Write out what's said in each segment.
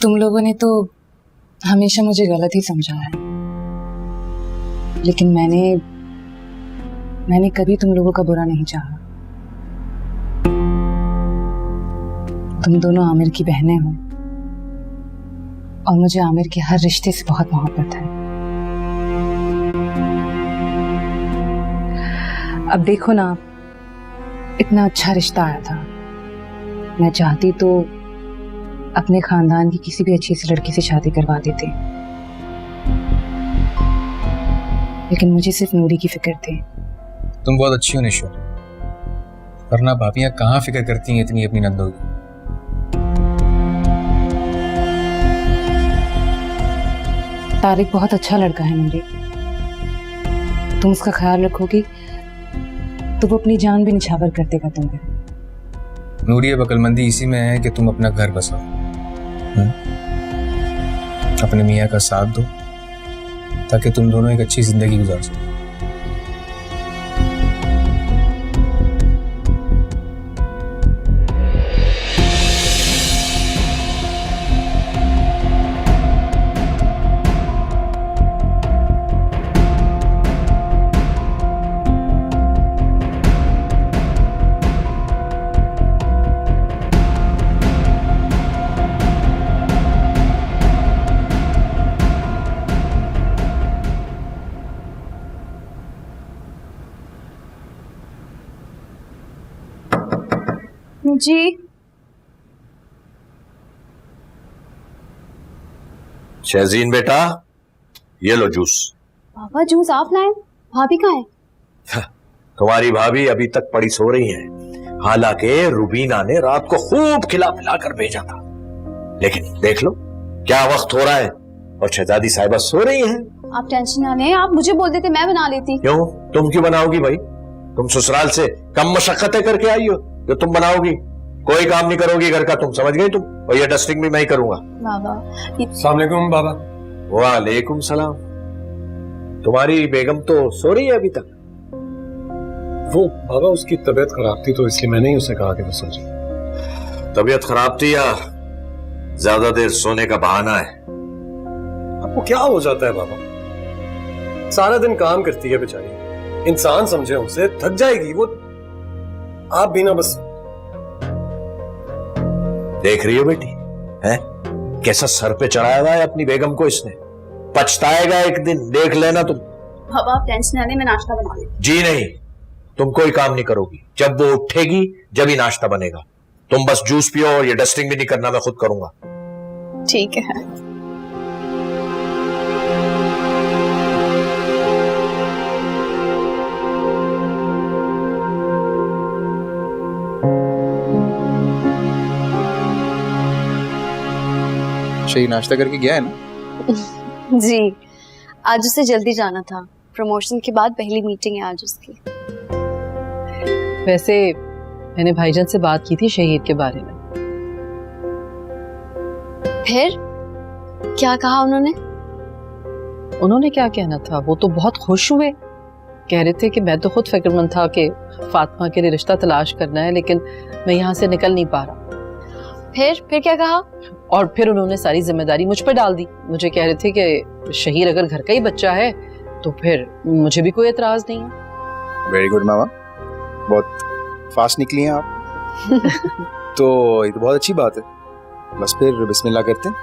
तुम लोगों ने तो हमेशा मुझे गलत ही समझा है, लेकिन मैंने कभी तुम लोगों का बुरा नहीं चाहा। तुम दोनों आमिर की बहनें हो और मुझे आमिर के हर रिश्ते से बहुत मोहब्बत है। अब देखो ना, इतना अच्छा रिश्ता आया था, मैं चाहती तो अपने खानदान की किसी भी अच्छी सी लड़की से शादी करवा देती, लेकिन मुझे सिर्फ नूरी की फिक्र थी। तुम बहुत अच्छी हो निशो, वरना भाभियां कहाँ फिक्र करती हैं इतनी अपनी नंदों की। तारिक बहुत अच्छा लड़का है नूरी, तुम उसका ख्याल रखोगी तो वो अपनी जान भी निछावर कर देगा तुम पे। नूरी, अब अक्लमंदी इसी में है कि तुम अपना घर बसाओ, अपने मियाँ का साथ दो ताकि तुम दोनों एक अच्छी जिंदगी गुजार सको। जी शहजीन बेटा, ये लो जूस। पापा जूस आप लाए? भाभी कहाँ है? तुम्हारी भाभी अभी तक पड़ी सो रही है, हालांकि रुबीना ने रात को खूब खिला पिला कर भेजा था, लेकिन देख लो क्या वक्त हो रहा है और शहजादी साहिबा सो रही हैं। आप टेंशन ना लें, आप मुझे बोल देते मैं बना लेती। क्यों? तुम क्यों बनाओगी भाई? तुम ससुराल से कम मशक्कतें करके आई हो जो तुम बनाओगी? कोई काम नहीं करोगी घर का, तुम समझ गई तुम। और ये डस्टिंग भी मैं ही करूंगा। बाबा अस्सलाम वालेकुम बाबा। वालेकुम सलाम। तुम्हारी बेगम तो सो रही है अभी तक? वो बाबा उसकी तबीयत खराब थी तो इसलिए मैंने ही उसे कहा कि वो सो जाए। तबीयत खराब थी या ज्यादा देर सोने का बहाना है? आपको क्या हो जाता है बाबा? सारा दिन काम करती है बेचारी, इंसान समझे उसे, थक जाएगी वो। आप भी ना बस। देख रही हो बेटी, है कैसा सर पे चढ़ाया हुआ है अपनी बेगम को इसने। पछताएगा एक दिन, देख लेना तुम। बाबा आप टेंशन ना लें, मैं नाश्ता बना लेती। जी नहीं, तुम कोई काम नहीं करोगी, जब वो उठेगी जब ही नाश्ता बनेगा। तुम बस जूस पियो और ये डस्टिंग भी नहीं करना, मैं खुद करूंगा। ठीक है। शही नाश्ता करके गया है ना? जी आज उसे जल्दी जाना था, प्रमोशन के बाद पहली मीटिंग है आज उसकी। वैसे मैंने भाईजान से बात की थी शहीद के बारे में। फिर क्या कहा उन्होंने? उन्होंने क्या कहना था, वो तो बहुत खुश हुए। कह रहे थे कि मैं तो खुद फिक्रमंद था कि फातिमा के लिए रिश्ता तलाश करना है, लेकिन मैं यहाँ से निकल नहीं पा रहा। फिर क्या कहा? और फिर उन्होंने सारी जिम्मेदारी मुझ पर डाल दी। मुझे कह रहे थे कि शहीर अगर घर का ही बच्चा है तो फिर मुझे भी कोई एतराज नहीं है। वेरी गुड मामा, बहुत फास्ट निकली हैं आप। तो ये तो बहुत अच्छी बात है। बस फिर बिस्मिल्लाह करते हैं।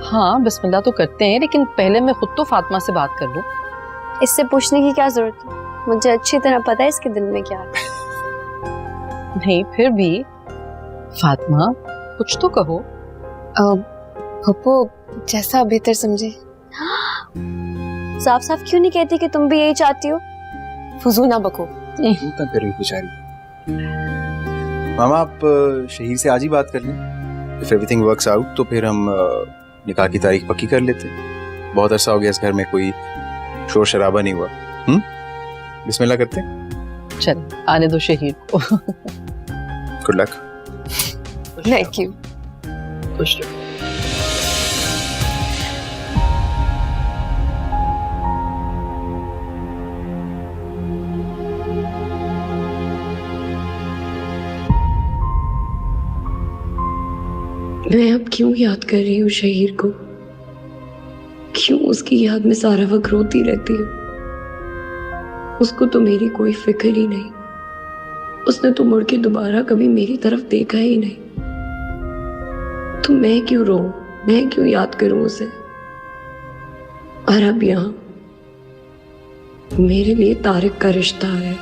हाँ बिस्मिल्लाह तो करते हैं, लेकिन पहले मैं खुद तो फातिमा से बात कर लूं। इससे पूछने की क्या जरूरत है, मुझे अच्छी तरह पता है इसके दिल में क्या है। नहीं फिर भी फातिमा कुछ तो कहो। पप्पू जैसा बेहतर समझे। साफ साफ क्यों नहीं कहती कि तुम भी यही चाहती हो? फुजूल ना बको। बेचारी मामा, आप शहीर से आज ही बात कर लें। इफ एवरीथिंग वर्क्स आउट तो फिर हम निकाह की तारीख पक्की कर लेते हैं। बहुत अरसा हो गया इस घर में कोई शोर शराबा नहीं हुआ। बिस्मिल्लाह करते हैं। चल आने दो शहीद को। Good luck. Thank you. खुश रहो। मैं अब क्यों याद कर रही हूँ शहीर को? क्यों उसकी याद में सारा वक्त रोती रहती हूँ? उसको तो मेरी कोई फिक्र ही नहीं। उसने तो मुड़ के दोबारा कभी मेरी तरफ देखा ही नहीं। तो मैं क्यों रोऊं? मैं क्यों याद करूं उसे? और अब यहाँ मेरे लिए तारिक का रिश्ता है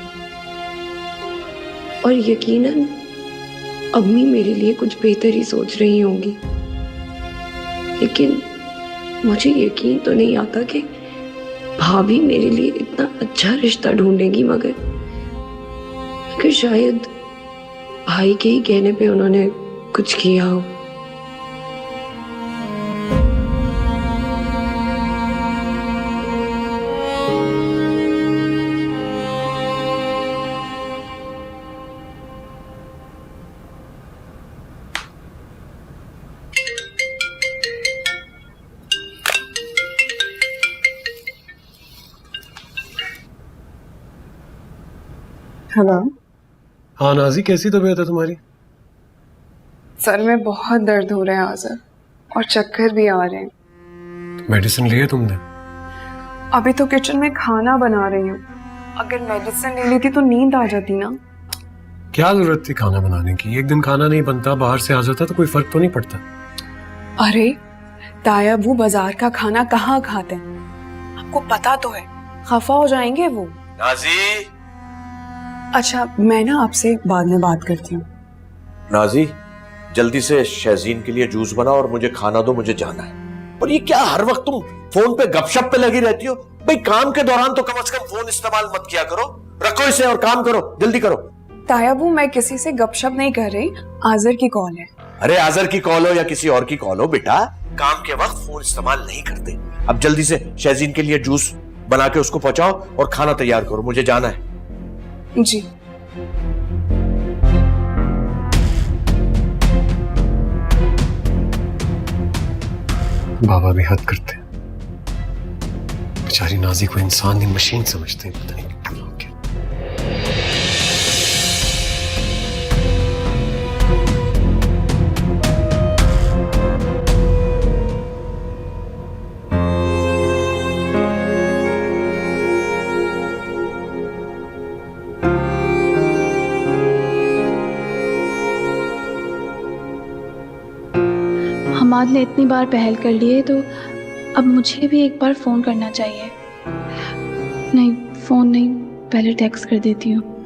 और यकीनन अम्मी मेरे लिए कुछ बेहतर ही सोच रही होंगी, लेकिन मुझे यकीन तो नहीं आता कि भाभी मेरे लिए इतना अच्छा रिश्ता ढूंढेगी, मगर शायद भाई के ही कहने पे उन्होंने कुछ किया हो। हेलो हाँ नाजी, कैसी तबीयत है तुम्हारी? सर में बहुत दर्द हो रहा है आज़र, और चक्कर भी आ रहे हैं। मेडिसिन ली है तुमने? अभी तो किचन में खाना बना रही हूँ। अगर मेडिसिन ले लेती तो नींद आ जाती ना। क्या जरूरत थी खाना बनाने की? एक दिन खाना नहीं बनता, बाहर से आ जाता तो कोई फर्क तो नहीं पड़ता। अरे ताया वो बाजार का खाना कहाँ खाते हैं, आपको पता तो है, खफा हो जाएंगे वो। नाजी, अच्छा मैं ना आपसे बाद में बात करती हूँ। नाजी, जल्दी से शहजीन के लिए जूस बनाओ और मुझे खाना दो, मुझे जाना है। और ये क्या हर वक्त तुम फोन पे गपशप पे लगी रहती हो? भाई काम के दौरान तो कम से कम फोन इस्तेमाल मत किया करो। रखो इसे और काम करो, जल्दी करो। तायाबू मैं किसी से गपशप नहीं कर रही, आज़र की कॉल है। अरे आजर की कॉल हो या किसी और की कॉल हो, बेटा काम के वक्त फोन इस्तेमाल नहीं करते। अब जल्दी से शहजीन के लिए जूस बना के उसको पहुंचाओ और खाना तैयार करो, मुझे जाना है। जी बाबा भी हद करते हैं। बेचारी नाजी को इंसान नहीं मशीन समझते हैं, पता नहीं क्यों लोग क्या। हमाद ने इतनी बार पहल कर ली है तो अब मुझे भी एक बार फ़ोन करना चाहिए। नहीं फ़ोन नहीं, पहले टेक्स्ट कर देती हूँ।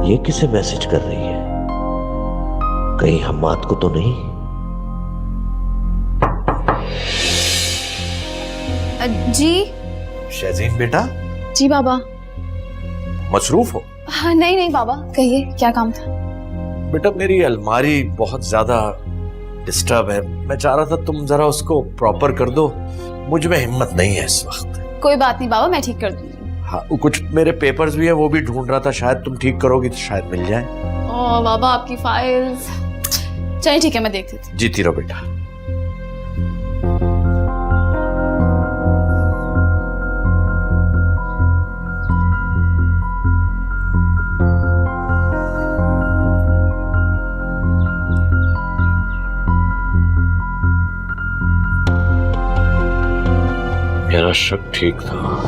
ये किसे मैसेज कर रही है? कहीं हम्माद को तो नहीं? जी शहजीन बेटा, जी बाबा। मसरूफ हो? हाँ नहीं नहीं बाबा, कहिए क्या काम था? बेटा मेरी अलमारी बहुत ज्यादा डिस्टर्ब है, मैं चाह रहा था तुम जरा उसको प्रॉपर कर दो। मुझ में हिम्मत नहीं है इस वक्त। कोई बात नहीं बाबा, मैं ठीक कर दूंगी। हाँ, कुछ मेरे पेपर्स भी है, वो भी ढूंढ रहा था, शायद तुम ठीक करोगी तो शायद मिल जाए। ओ बाबा आपकी फाइल्स, चलिए ठीक है मैं देख लेती हूँ। जीती रहो बेटा। मेरा शक ठीक था।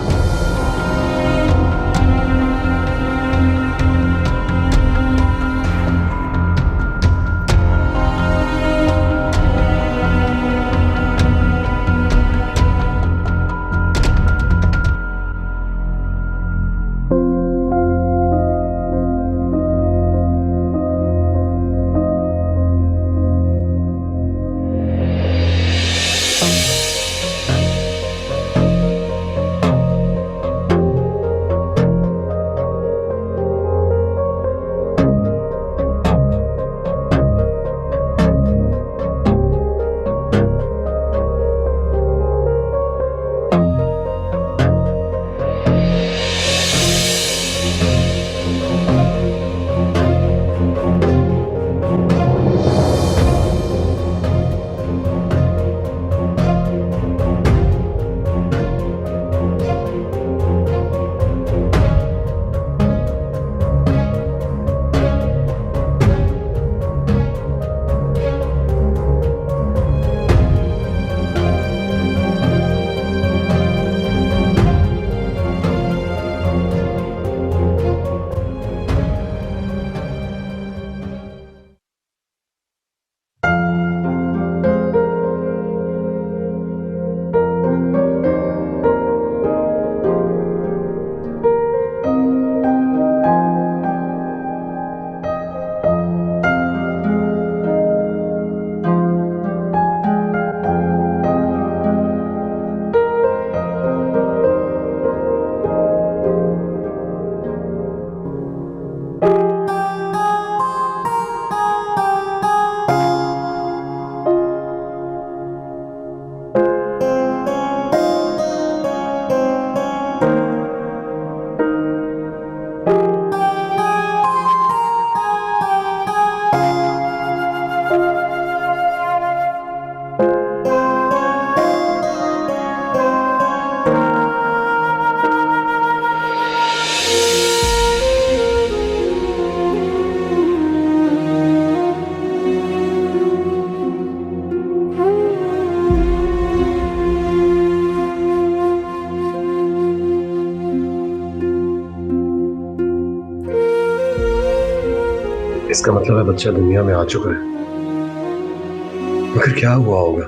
इसका मतलब है बच्चा दुनिया में आ चुका है। मगर क्या हुआ होगा,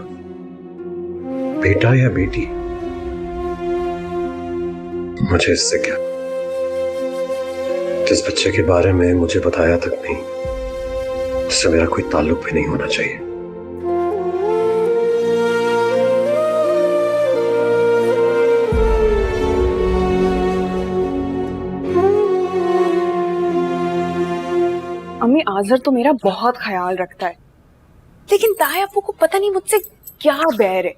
बेटा या बेटी? मुझे इससे क्या, जिस बच्चे के बारे में मुझे बताया तक नहीं, जिससे मेरा कोई ताल्लुक भी नहीं होना चाहिए। अम्मी आजर तो मेरा बहुत ख्याल रखता है, लेकिन ताया आपको को पता नहीं मुझसे क्या बैर है।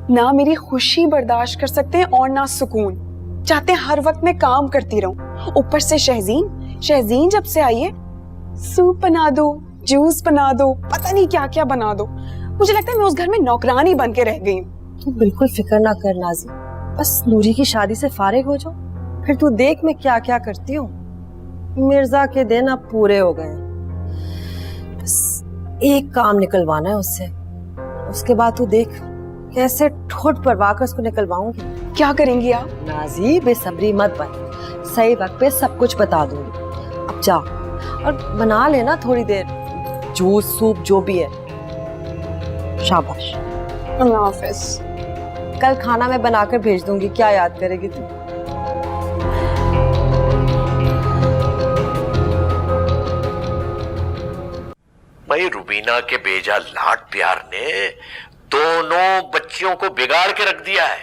ना मेरी खुशी बर्दाश्त कर सकते हैं और ना सुकून। चाहते हैं हर वक्त मैं काम करती रहूं। ऊपर से शहजीन जब से आई है, सूप बना दो, जूस बना दो, पता नहीं क्या क्या बना दो। मुझे लगता है मैं उस घर में नौकरानी बन के रह गई हूँ। तू बिल्कुल फिक्र ना कर नाज़ी, बस नूरी की शादी से फारिग हो जाओ, फिर तू देख मैं क्या क्या करती हूँ। मिर्जा के दिन अब पूरे हो गए, बस एक काम निकलवाना है उससे, उसके बाद तू देख कैसे ठोट परवा कर उसको निकलवाऊंगी। क्या करेंगी आप? नाज़ी बेसब्री मत बन, सही वक्त पे सब कुछ बता दूंगी। अब जा और बना लेना थोड़ी देर जूस सूप जो भी है। शाबाश। अल्लाह हाफिज। कल खाना मैं बनाकर भेज दूंगी, क्या याद करेगी तू? भाई रुबीना के बेजा लाड प्यार ने दोनों बच्चियों को बिगाड़ के रख दिया है।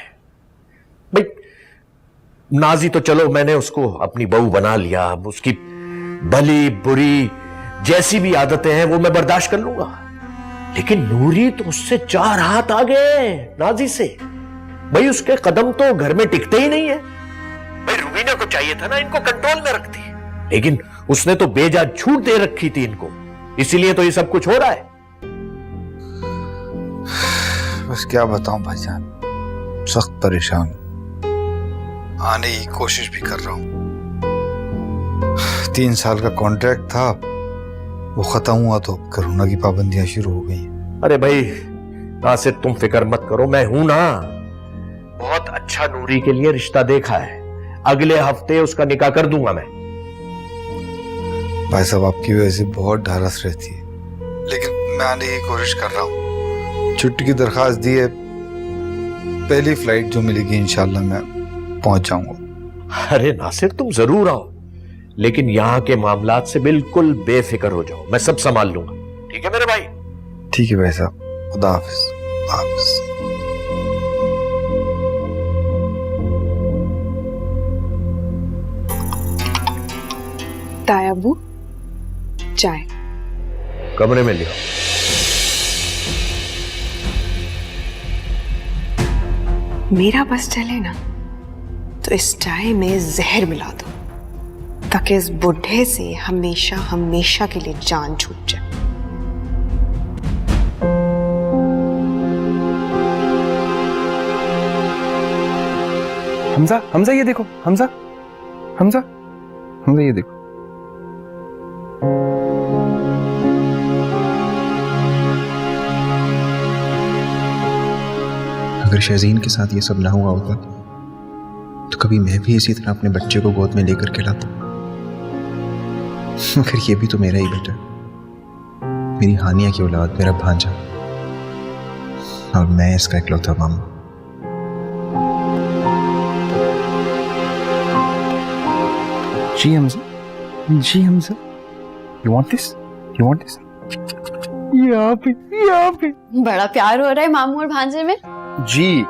भाई नाजी तो चलो मैंने उसको अपनी बहू बना लिया, अब उसकी भली बुरी जैसी भी आदतें हैं वो मैं बर्दाश्त कर लूंगा, लेकिन नूरी तो उससे 4 हाथ आगे नाजी से। भाई उसके कदम तो घर में टिकते ही नहीं है। भाई रुबीना को चाहिए था ना इनको कंट्रोल में रखती, लेकिन उसने तो बेजा छूट दे रखी थी इनको, इसीलिए तो ये सब कुछ हो रहा है। बस क्या बताऊं भाईजान, सख्त परेशान, आने की कोशिश भी कर रहा हूं। 3 साल का कॉन्ट्रैक्ट था, वो खत्म हुआ तो कोरोना की पाबंदियां शुरू हो गई। अरे भाई नासिर तुम फिक्र मत करो, मैं हूं ना। बहुत अच्छा नूरी के लिए रिश्ता देखा है, अगले हफ्ते उसका निकाह कर दूंगा मैं। भाई साहब आपकी वजह से बहुत ढारस रहती है, लेकिन मैं आने की कोशिश कर रहा हूँ। छुट्टी की दरखास्त दी है, पहली फ्लाइट जो मिलेगी इंशाल्लाह मैं पहुंच जाऊंगा। अरे नासिर तुम जरूर आओ, लेकिन यहां के मामलात से बिल्कुल बेफिक्र हो जाओ, मैं सब संभाल लूंगा। ठीक है मेरे भाई? ठीक है भाई साहब, खुदा हाफिज। खुदा हाफिज। ताया अब्बू चाय कमरे में लियो। मेरा बस चले ना तो इस चाय में जहर मिला दो, ताकि इस बुढ़े से हमेशा हमेशा के लिए जान छूट जाए। हमजा ये देखो, हमजा ये देखो। अगर शहजीन के साथ ये सब ना हुआ होता तो कभी मैं भी इसी तरह अपने बच्चे को गोद में लेकर खिलाता। मगर ये भी तो मेरा ही बेटा, मेरी हानिया की औलाद, मेरा भांजा, और मैं इसका इकलौता मामा। जी हमजा, you want this? यहाँ पे बड़ा प्यार हो रहा है मामू और भांजे में। जी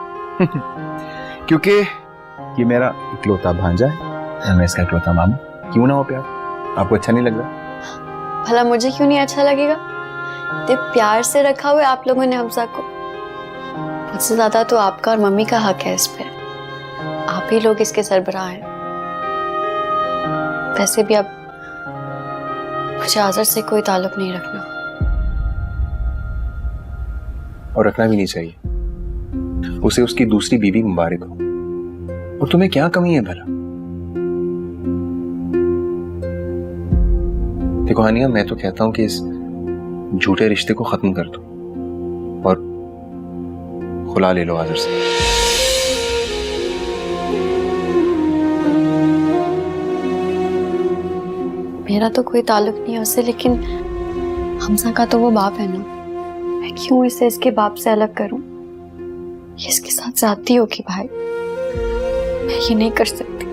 क्योंकि ये मेरा इकलौता भांजा है और मैं इसका इकलौता मामा। क्यों ना हो प्यार? आपको अच्छा नहीं लग रहा? भला मुझे क्यों नहीं अच्छा लगेगा? इतने प्यार से रखा हुआ है आप लोगों ने हमजा को। मुझसे ज्यादा तो आपका और मम्मी का हक है इस पे। आप ही लोग इसके सरबराह हैं। वैसे भी अब मुझे आज़र से कोई ताल्लुक नहीं रखना, और रखना भी नहीं चाहिए। उसे उसकी दूसरी बीवी मुबारक हो। और तुम्हें क्या कमी है भला? देखो हानिया, मैं तो कहता हूं कि इस झूठे रिश्ते को खत्म कर दो और खुला ले लो आज़र से। मेरा तो कोई ताल्लुक नहीं है उससे, लेकिन हमजा का तो वो बाप है ना। मैं क्यों इसे इसके बाप से अलग करूं? ये इसके साथ ज्यादती होगी भाई, मैं ये नहीं कर सकती।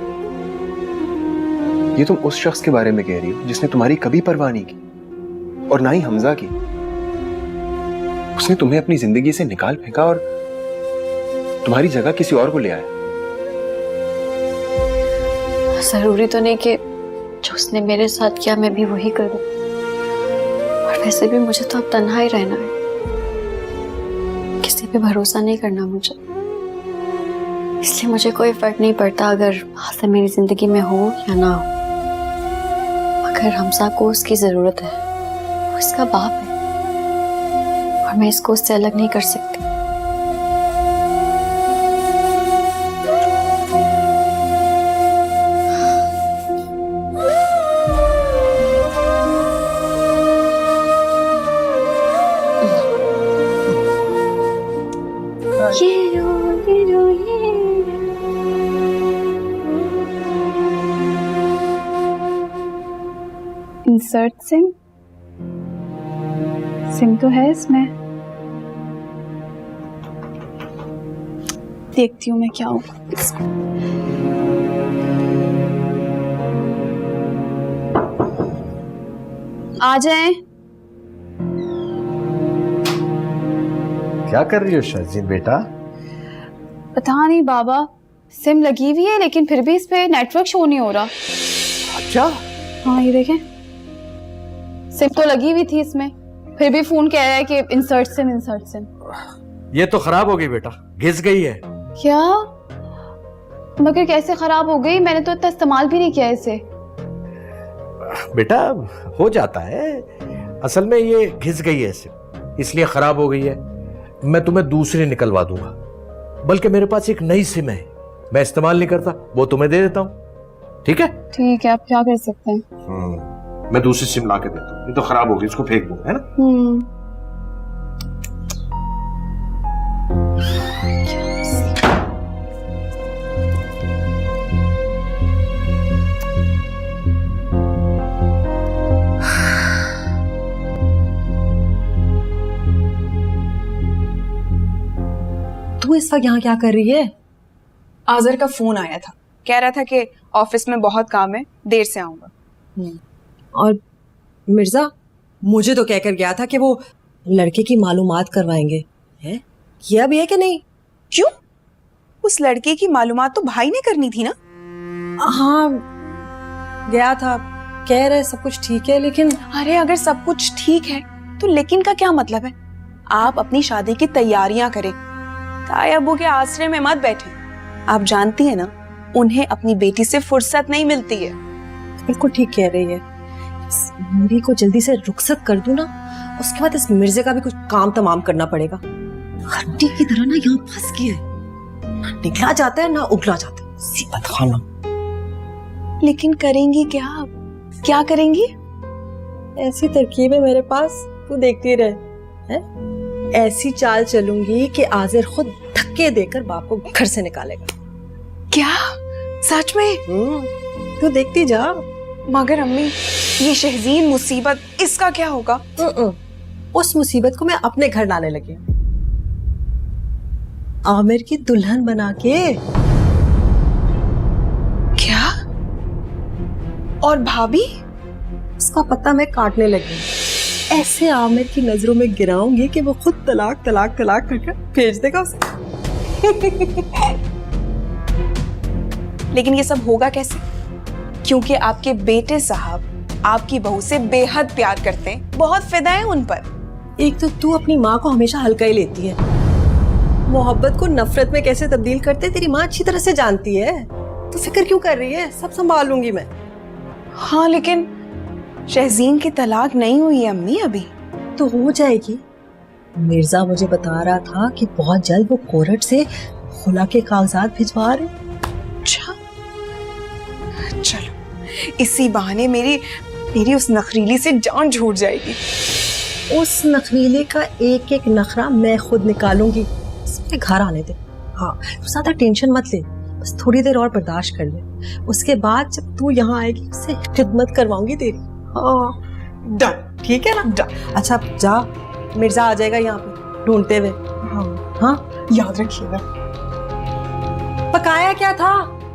ये तुम उस शख्स के बारे में कह रही हो जिसने तुम्हारी कभी परवाह नहीं की, और ना ही हमजा की। उसने तुम्हें अपनी जिंदगी से निकाल फेंका और तुम्हारी जगह किसी और को ले आया। जरूरी तो नहीं कि जो उसने मेरे साथ किया मैं भी वही करूं, और वैसे भी मुझे तो अब तन्हा ही रहना है, किसी पे भरोसा नहीं करना मुझे। इसलिए मुझे कोई फर्क नहीं पड़ता अगर हासिम मेरी जिंदगी में हो या ना हो। अगर हमजा को उसकी जरूरत है, वो इसका बाप है, और मैं इसको उससे अलग नहीं कर सकती। इंसर्ट सिम, सिम तो है इसमें, देखती हूँ मैं क्या होगा। आ जाएं। क्या कर रही हो शर्जीन बेटा? पता नहीं बाबा, सिम लगी हुई है लेकिन फिर भी इस पे नेटवर्क शो नहीं हो रहा। अच्छा, हाँ ये देखें, सिम तो लगी हुई थी इसमें, फिर भी फोन कह रहा है कि इंसर्ट सिम, इंसर्ट सिम। ये तो खराब हो गई बेटा, घिस गई है। क्या? मगर कैसे खराब हो गई? मैंने तो इतना इस्तेमाल भी नहीं किया इसे। बेटा हो जाता है, असल में ये घिस गई है सिम, इसलिए खराब हो गई है। मैं तुम्हें दूसरी निकलवा दूंगा, बल्कि मेरे पास एक नई सिम है, मैं इस्तेमाल नहीं करता, वो तुम्हें दे देता हूँ। ठीक है? ठीक है, आप क्या कर सकते हैं। मैं दूसरी सिम ला के देता हूँ, ये तो खराब हो गई, इसको फेंक दूंगा, है ना? तू इस वक्त यहाँ क्या कर रही है? आजर का फोन आया था, कह रहा था कि ऑफिस में बहुत काम है, देर से आऊंगा। और मिर्जा मुझे तो कहकर गया था कि वो लड़के की मालूमात करवाएंगे, हैं? किया भी है कि नहीं? क्यों? उस लड़के की मालूमात तो भाई ने करनी थी ना। हाँ गया था, कह रहे सब कुछ ठीक है, लेकिन अरे अगर सब कुछ ठीक है तो लेकिन का क्या मतलब है? आप अपनी शादी की तैयारियां करें, ताए अब्बू के आसरे में मत बैठे। आप जानती है ना, उन्हें अपनी बेटी से फुर्सत नहीं मिलती है। बिल्कुल ठीक कह रही है। नूरी को जल्दी से रुखसत कर दूं ना, उसके बाद इस मिर्जे का भी कुछ काम तमाम करना पड़ेगा। हड्डी की तरह ना यहाँ फंस गई है, ना निकला जाता है ना उगला जाता है, सीबत खाना। लेकिन करेंगी क्या आप? क्या करेंगी? ऐसी तरकीब है मेरे पास, तू देखती रहे। है? ऐसी चाल चलूंगी कि आजिर खुद धक्के देकर बाप को घर से निकालेगा। क्या? सच में? तू देखती जा। मगर अम्मी, ये शहजीन मुसीबत, इसका क्या होगा? उस मुसीबत को मैं अपने घर लाने लगी, आमिर की दुल्हन बना के। क्या? और भाभी? उसका पता मैं काटने लगी, ऐसे आमिर की नजरों में गिराऊंगी कि वो खुद तलाक तलाक तलाक करके भेज देगा उसे। लेकिन ये सब होगा कैसे? क्योंकि आपके बेटे साहब आपकी बहू से बेहद प्यार करते हैं, बहुत फिदा है उन पर। एक तो तू अपनी माँ को हमेशा हल्का ही लेती है, मोहब्बत को नफरत में कैसे तब्दील करते तेरी माँ अच्छी तरह से जानती है। तो फिक्र क्यों कर रही है, सब संभाल लूंगी मैं। हाँ लेकिन शहजीन की तलाक नहीं हुई है अम्मी अभी। तो हो जाएगी। मिर्जा मुझे बता रहा था कि बहुत जल्द वो कोर्ट से खुला के कागजात भिजवा रहे। अच्छा चलो, इसी बहाने मेरी उस नखरीली से जान छूट जाएगी। उस नखरीले का एक एक नखरा मैं खुद निकालूंगी। उसके घर आने दे। हाँ, तो ज्यादा टेंशन मत ले, बस थोड़ी देर और बर्दाश्त कर ले, उसके बाद जब तू यहाँ आएगी उससे खिदमत करवाऊंगी तेरी। हाँ डन, ठीक है ना? डन। अच्छा अब जा, मिर्जा आ जाएगा यहाँ पे ढूंढते हुए। हाँ याद रखिएगा। पकाया क्या था,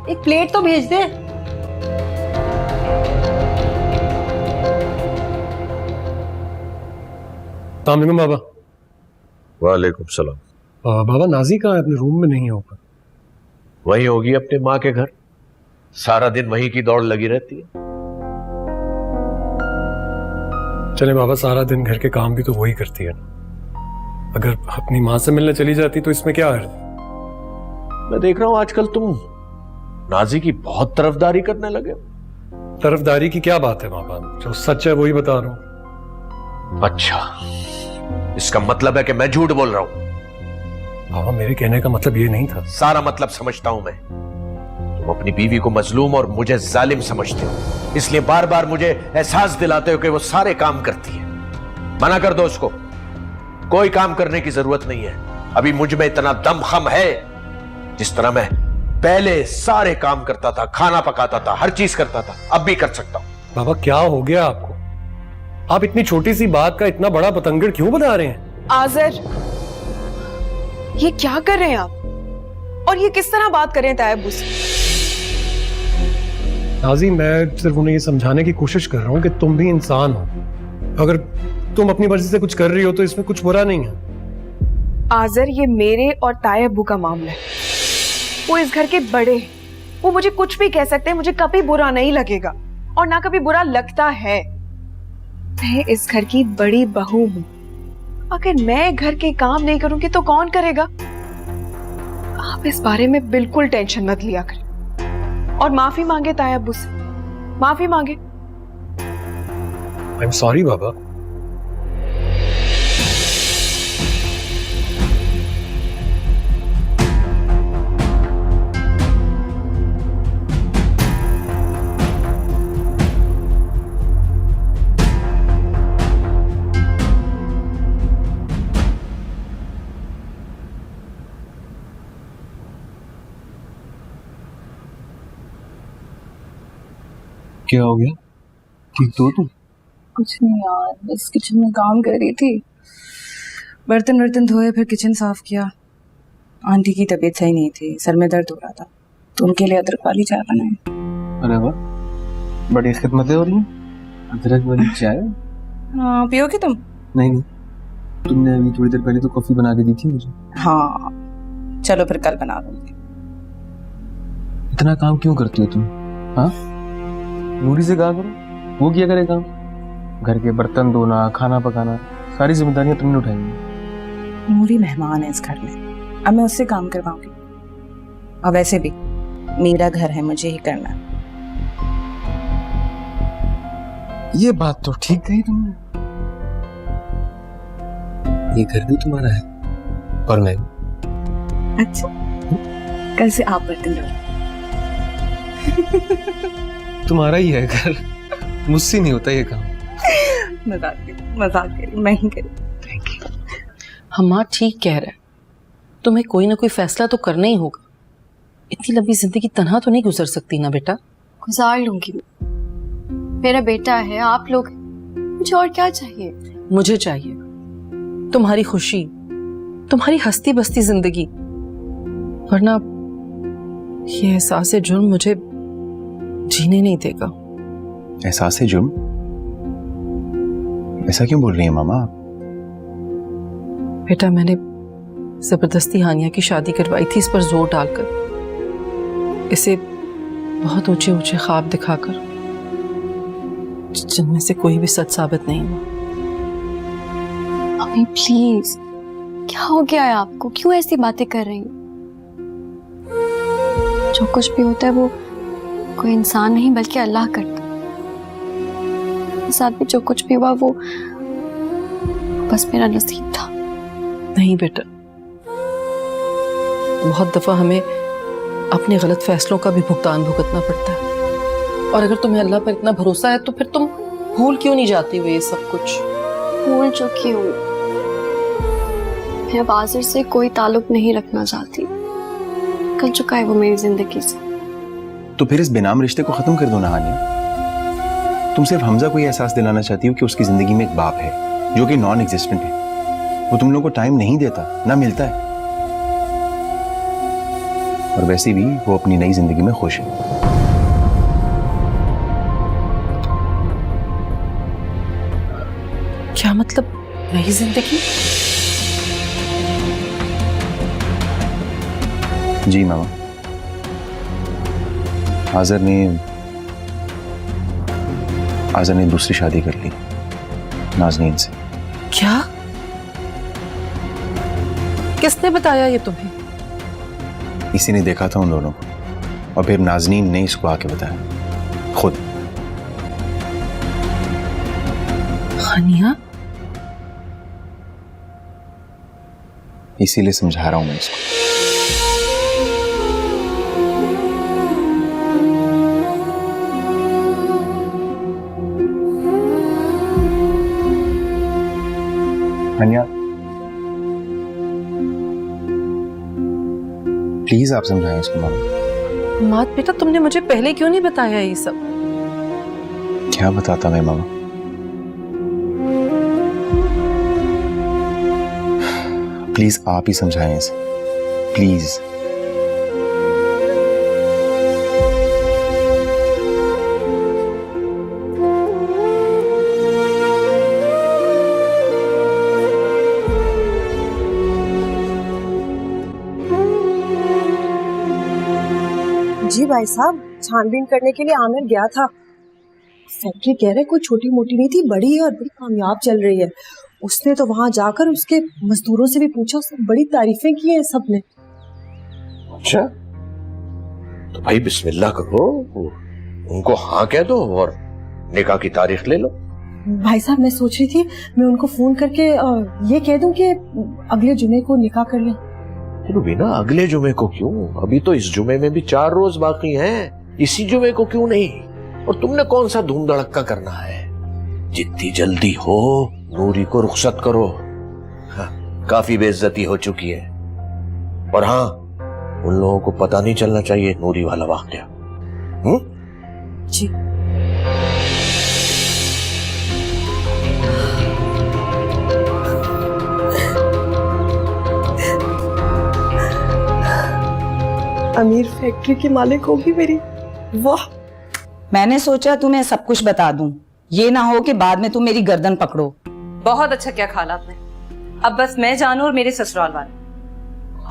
एक प्लेट तो भेज दे। अस्सलाम बाबा। वालेकुम सलाम। बाबा नाजी कहाँ है? अपने रूम में नहीं है ऊपर? वही होगी अपने माँ के घर, सारा दिन वहीं की दौड़ लगी रहती है। चले बाबा, सारा दिन घर के काम भी तो वही करती है ना। अगर अपनी माँ से मिलने चली जाती तो इसमें क्या हर्ज? मैं देख रहा हूं आजकल तुम नाजी की बहुत तरफदारी करने लगे। तरफदारी की क्या बात है बाबा, जो सच है वही बता रहा हूँ। अच्छा, इसका मतलब है कि मैं झूठ बोल रहा हूं? बाबा मेरे कहने का मतलब ये नहीं था। सारा मतलब समझता हूं मैं। तुम अपनी बीवी को मजलूम और मुझे जालिम समझते हो, इसलिए बार बार मुझे एहसास दिलाते हो कि वो सारे काम करती है। मना कर दो उसको, कोई काम करने की जरूरत नहीं है। अभी मुझ में इतना दमखम है, जिस तरह मैं पहले सारे काम करता था, खाना पकाता था, हर चीज करता था, अब भी कर सकता हूं। बाबा क्या हो गया आपको? आप इतनी छोटी सी बात का इतना बड़ा पतंगड़ क्यों बना रहे हैं? आज़र, ये क्या कर रहे हैं आप? और ये किस तरह बात कर रहे हैं तायब से? नाजी, मैं सिर्फ उन्हें ये समझाने की कोशिश कर रहा हूं कि तुम भी इंसान हो। अगर तुम अपनी मर्जी से कुछ कर रही हो तो इसमें कुछ बुरा नहीं है। आज़र, ये मेरे और तायब का मामला है। वो इस घर के बड़े हैं, वो मुझे कुछ भी कह सकते हैं, मुझे कभी बुरा नहीं लगेगा और ना कभी बुरा लगता है। मैं इस घर की बड़ी बहू हूं, अगर मैं घर के काम नहीं करूंगी तो कौन करेगा? आप इस बारे में बिल्कुल टेंशन मत लिया करें और माफी मांगे तायब से, माफी मांगे। आई एम सॉरी बाबा। क्या हो गया? ठीक तो तुम? कुछ नहीं यार, बस किचन में काम कर रही थी, बर्तन धोए, फिर किचन साफ किया। आंटी की तबीयत सही नहीं थी, सर में दर्द हो रहा था, तो उनके लिए अदरक वाली चाय बनाई। अरे वाह, बड़ी खिदमतें हो रही हैं। अदरक वाली चाय? हाँ, पियोगे तुम? नहीं, तुमने अभी थोड़ी देर पहले तो कॉफी बना के दी थी मुझे। हाँ चलो फिर कल बना दूंगी। इतना काम क्यों करती हो तुम? हाँ, नूरी से कहा करो, वो किया करे काम। घर के बर्तन धोना, खाना पकाना, सारी जिम्मेदारियां तुमने उठाई। नूरी मेहमान है इस घर में, अब मैं उससे काम करवाऊंगी। और वैसे भी मेरा घर है, मुझे ही करना है। ये बात तो ठीक कही तुमने, ये घर भी तुम्हारा है और मैं भी। अच्छा, कल से आप बर्तन धो। तुम्हारा ही है घर, मुझसे नहीं होता ये काम। मजाक करी, मैं ही करी। Thank you. हमारा ठीक कह रहा है, तुम्हें कोई ना कोई फैसला तो करना ही होगा। इतनी लंबी जिंदगी तन्हा तो नहीं गुजर सकती ना बेटा। गुजार लूंगी, मेरा बेटा है, आप लोग, मुझे और क्या चाहिए? मुझे चाहिए तुम्हारी खुशी, तुम्हारी हंसती बसती जिंदगी, वरना ये एहसास जुर्म मुझे जीने नहीं देगा। एहसास जुर्म? ऐसा क्यों बोल रही है मामा आप? बेटा, मैंने जबरदस्ती हानिया की शादी करवाई थी, इस पर जोर डालकर, इसे बहुत ऊंचे ऊंचे ख्वाब दिखाकर, जिनमें से कोई भी सच साबित नहीं हुआ। मम्मी प्लीज, क्या हो गया है आपको? क्यों ऐसी बातें कर रही हैं? जो कुछ भी होता है वो कोई इंसान नहीं बल्कि अल्लाह करता है। मेरे साथ भी जो कुछ भी हुआ वो बस मेरा नसीब था। नहीं बेटा, बहुत दफा हमें अपने गलत फैसलों का भी भुगतान भुगतना पड़ता है, और अगर तुम्हें अल्लाह पर इतना भरोसा है तो फिर तुम भूल क्यों नहीं जाती हुई ये सब कुछ? भूल चुकी हूँ, मैं बाज़र से कोई ताल्लुक नहीं रखना चाहती। निकल चुका है वो मेरी जिंदगी से। तो फिर इस बेनाम रिश्ते को खत्म कर दो ना हानिया। तुम सिर्फ हमजा को ये एहसास दिलाना चाहती हो कि उसकी जिंदगी में एक बाप है जो कि नॉन एग्जिस्टेंट है। वो तुम लोगों को टाइम नहीं देता, ना मिलता है, और वैसे भी वो अपनी नई जिंदगी में खुश है। क्या मतलब नई जिंदगी? जी मामा, आज़र ने दूसरी शादी कर ली नाज़नीन से। क्या? किसने बताया ये तुम्हें? इसी ने देखा था उन दोनों को और फिर नाज़नीन ने इसको आके बताया खुद। हानिया, इसीलिए समझा रहा हूं मैं इसको। हानिया, प्लीज आप समझाएं इसको मामा। मात बेटा, तुमने मुझे पहले क्यों नहीं बताया ये सब? क्या बताता मैं मामा? प्लीज आप ही समझाएं इसे, प्लीज। जी भाई साहब, छानबीन करने के लिए आमिर गया था। फैक्ट्री कह रहे कोई छोटी मोटी नहीं थी, बड़ी है और बड़ी कामयाब चल रही है। उसने तो वहां जाकर उसके मजदूरों से भी पूछा, उसने बड़ी तारीफें की हैं सबने। अच्छा, तो भाई बिस्मिल्लाह करो, उनको हाँ कह दो और निकाह की तारीख ले लो। भाई साहब, मैं सोच रही थी मैं उनको फोन करके ये कह दूं कि अगले जुमे को निकाह कर लें। रुबीना, अगले जुमे को क्यों? अभी तो इस जुमे में भी 4 रोज बाकी हैं, इसी जुमे को क्यों नहीं? और तुमने कौन सा धूम धड़क्का करना है? जितनी जल्दी हो नूरी को रुखसत करो। हाँ, काफी बेइज्जती हो चुकी है। और हाँ, उन लोगों को पता नहीं चलना चाहिए नूरी वाला वाकया। जी। अमीर फैक्ट्री की मालिक होगी मेरी। वाह, मैंने सोचा तुम्हें सब कुछ बता दूं, ये ना हो कि बाद में तुम मेरी गर्दन पकड़ो। बहुत अच्छा क्या खाला आपने। अब बस मैं जानू और मेरे ससुराल वाले,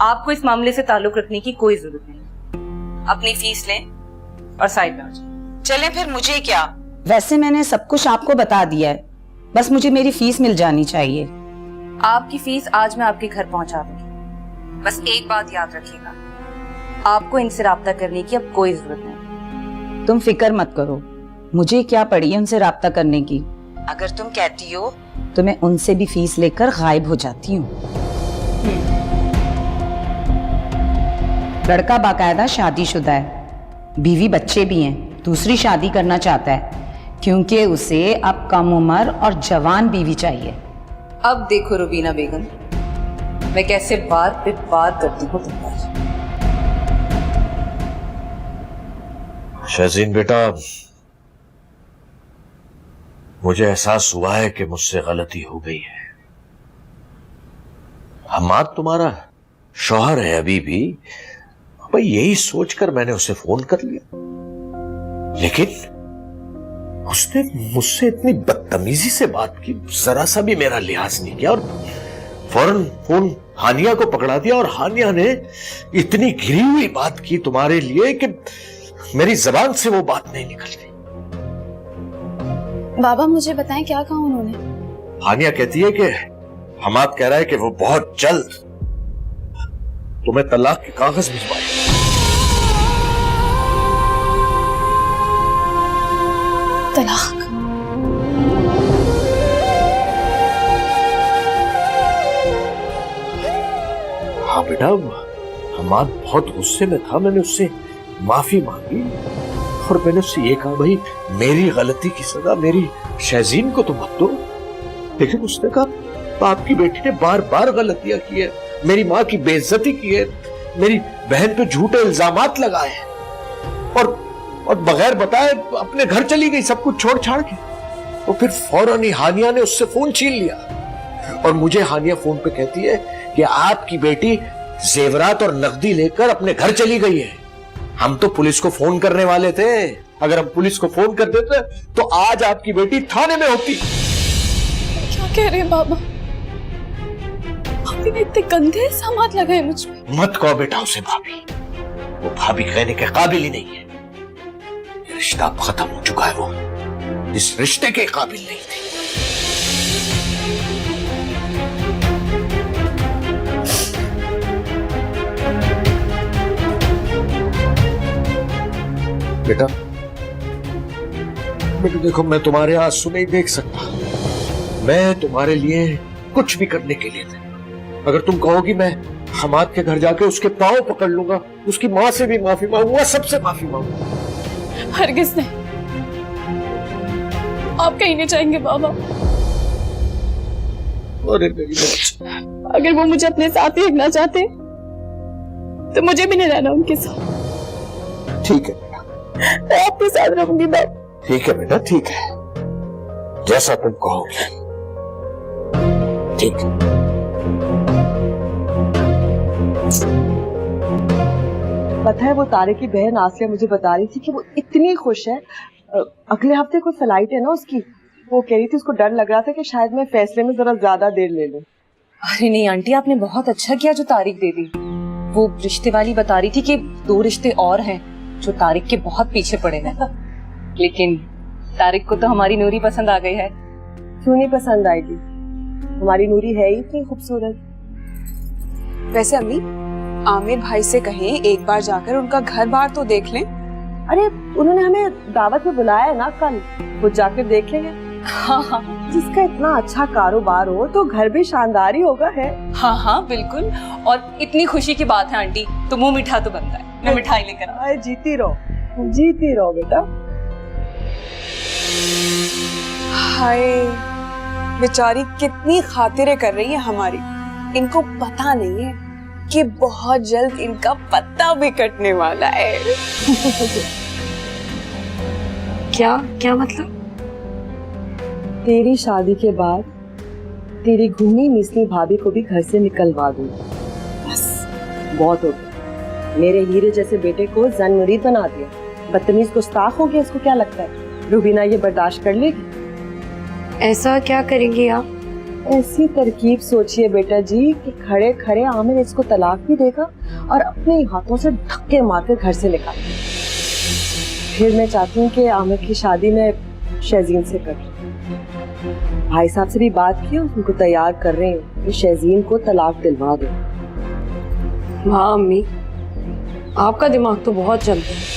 आपको इस मामले से ताल्लुक रखने की कोई जरूरत नहीं। अपनी फीस लें और साइड में आ जाए। चलें फिर, मुझे क्या? वैसे मैंने सब कुछ आपको बता दिया है, बस मुझे मेरी फीस मिल जानी चाहिए। आपकी फीस आज मैं आपके घर पहुंचा दूंगी। बस एक बात याद रखिएगा, आपको इनसे राब्ता करने की अब कोई जरूरत नहीं। तुम फिक्र मत करो, मुझे क्या पड़ी है उनसे राब्ता करने की। अगर तुम कहती हो तो मैं उनसे भी फीस लेकर गायब हो जाती हूँ। लड़का बाकायदा शादीशुदा है, बीवी बच्चे भी हैं, दूसरी शादी करना चाहता है क्योंकि उसे अब कम उम्र और जवान बीवी चाहिए। अब देखो रुबीना बेगम, मैं कैसे बात पे बात करती हूँ तुम पर। शहजीन बेटा, मुझे एहसास हुआ है कि मुझसे गलती हो गई है। हमाद तुम्हारा शौहर है अभी भी, भाई यही सोचकर मैंने उसे फोन कर लिया, लेकिन उसने मुझसे इतनी बदतमीजी से बात की, जरा सा भी मेरा लिहाज नहीं किया और फौरन फोन हानिया को पकड़ा दिया। और हानिया ने इतनी घिरी हुई बात की तुम्हारे लिए कि मेरी जबान से वो बात नहीं निकलती। बाबा मुझे बताएं क्या कहा उन्होंने? हानिया कहती है कि हमाद कह रहा है कि वो बहुत जल्द तुम्हें तलाक के कागज भिजवाए। तलाक? हाँ बेटा, हमाद बहुत गुस्से में था। मैंने उससे माफी मांगी और मैंने उससे ये कहा, भाई मेरी गलती की सजा मेरी शहजीन को तो मत दो। लेकिन उसने कहा आपकी बेटी ने बार बार गलतियां की है, मेरी माँ की बेइज्जती की है, मेरी बहन पे झूठे इल्जामात लगाए हैं और बगैर बताए अपने घर चली गई सब कुछ छोड़ छाड़ के। तो फिर फौरन ही हानिया ने उससे फोन छीन लिया और मुझे हानिया फोन पे कहती है कि आपकी बेटी जेवरात और नकदी लेकर अपने घर चली गई है। हम तो पुलिस को फोन करने वाले थे, अगर हम पुलिस को फोन कर देते तो आज आपकी बेटी थाने में होती। क्या कह रहे हैं बाबा? भाभी ने इतने गंदे इल्जामात लगाए मुझ पे। मत कहो बेटा उसे भाभी, वो भाभी कहने के काबिल ही नहीं है। ये रिश्ता अब खत्म हो चुका है, वो इस रिश्ते के काबिल नहीं थी। बेटा देखो, मैं तुम्हारे आंसू नहीं देख सकता। मैं तुम्हारे लिए कुछ भी करने के लिए था। अगर तुम कहोगी मैं हमाद के घर जाके उसके पांव पकड़ लूंगा, उसकी माँ से भी माफी मांगूंगा, सबसे माफी मांगूंगा। हरगिज़ नहीं, आप कहीं नहीं जाएंगे बाबा। अरे मेरी बच्ची, अगर वो मुझे अपने साथ ही रखना चाहते तो मुझे भी नहीं रहना उनके साथ। ठीक है बेटा, मैं आपके साथ रहूंगी बाबा। ठीक है बेटा, ठीक है, जैसा तुम कहोगे। ठीक है। पता है, वो तारे की बहन आसिया मुझे बता रही थी कि वो इतनी खुश है। अगले हफ्ते कोई फ्लाइट है ना उसकी। वो कह रही थी उसको डर लग रहा था कि शायद मैं फैसले में जरा ज्यादा देर ले लूं। अरे नहीं आंटी, आपने बहुत अच्छा किया जो तारीख दे दी। वो रिश्ते वाली बता रही थी कि 2 रिश्ते और हैं जो तारिक के बहुत पीछे पड़े हैं। लेकिन तारिक को तो हमारी नूरी पसंद आ गई है। क्यों नहीं पसंद आएगी? हमारी नूरी है ही इतनी खूबसूरत। वैसे अम्मी, आमिर भाई से कहें एक बार जाकर उनका घर बार तो देख लें। अरे उन्होंने हमें दावत में बुलाया है ना, कल वो जाकर देख लेंगे। हाँ, जिसका इतना अच्छा कारोबार हो तो घर भी शानदार ही होगा है। हाँ बिल्कुल। और इतनी खुशी की बात है आंटी, तो मुंह मीठा तो बनता है। मैं मिठाई लेकर आए। जीती रहो बेटा। हाय, बेचारी कितनी खातिरें कर रही है हमारी। इनको पता नहीं है कि बहुत जल्द इनका पत्ता भी कटने वाला है। क्या मतलब? तेरी शादी के बाद तेरी घुनी मिसनी भाभी को भी घर से निकलवा दूंगी। बस बहुत हो गया। मेरे हीरे जैसे बेटे को जन मुरीद बना दिया। बदतमीज गुस्ताख हो गया। इसको क्या लगता है रुबीना ये बर्दाश्त कर लेगी? ऐसा क्या करेंगी आप? ऐसी तरकीब सोचिए बेटा जी कि खड़े खड़े आमिर इसको तलाक भी देगा और अपने हाथों से धक्के मारकर घर से निकाल। फिर मैं चाहती हूँ कि आमिर की शादी में शहजीन से कर। भाई साहब से भी बात की, उनको तैयार कर रहे हैं कि शहजीन को तलाक दिलवा दे। वाह अम्मी, आपका दिमाग तो बहुत चलता है।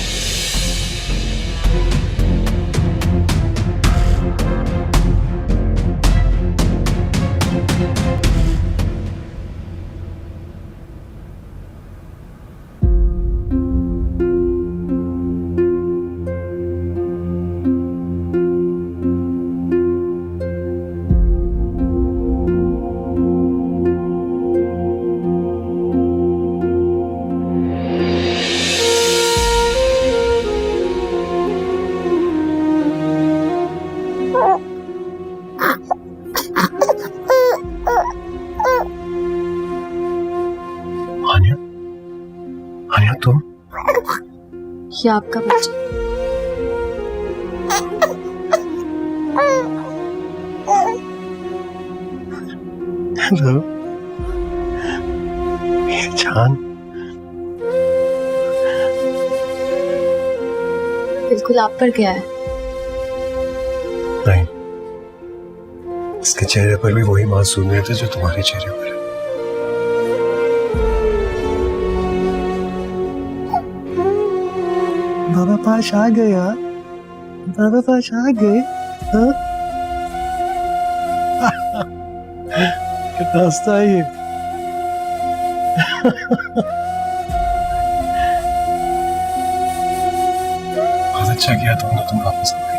आनिया तुम? ये आपका बच्चा। हेलो, ये जान। बिल्कुल आप पर क्या है? नहीं, इसके चेहरे पर भी वही मासूमियत है जो तुम्हारे चेहरे पर है। बाबा पास आ गया, बाबा पास आ गए। कितना हंसता है ये। बहुत अच्छा किया तुमने, तुम वापस आ गए।